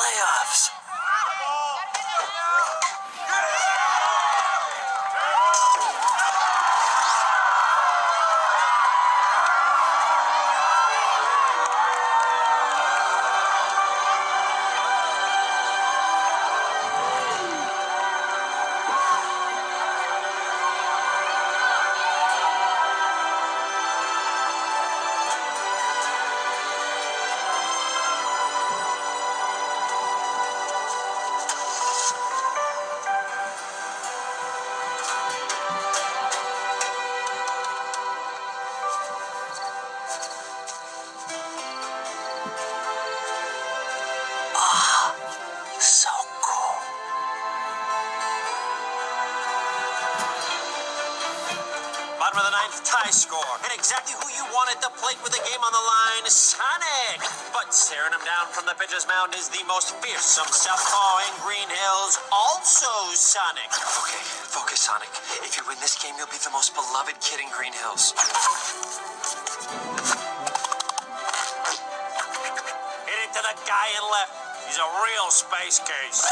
playoffs. So cool. Bottom of the ninth, tie score. And exactly who you want at the plate with the game on the line, Sonic. But staring him down from the pitcher's mound is the most fearsome southpaw in Green Hills, also Sonic. Okay, focus, Sonic. If you win this game, you'll be the most beloved kid in Green Hills. Hit it to the guy in left. He's a real space case.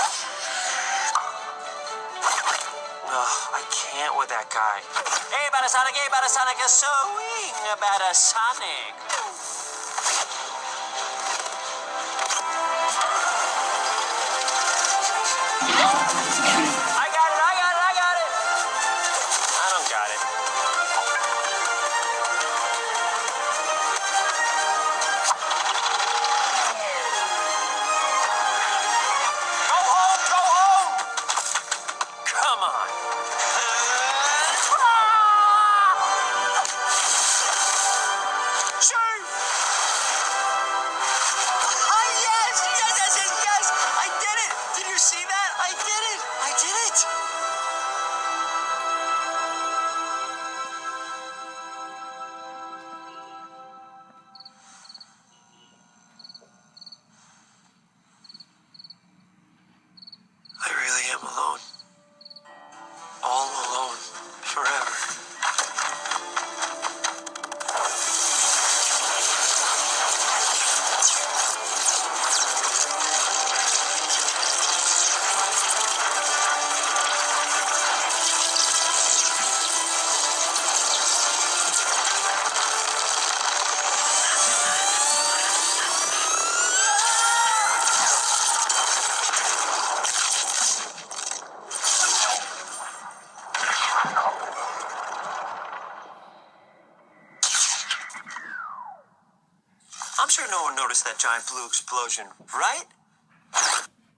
Ugh, I can't with that guy. Hey, about a Sonic, a swing about a Sonic. I got it. I don't got it. Go home. Come on. Shoot! Yes! I did it! Did you see that? I did it! I really am alone. All alone. Forever. I'm sure no one noticed that giant blue explosion, right?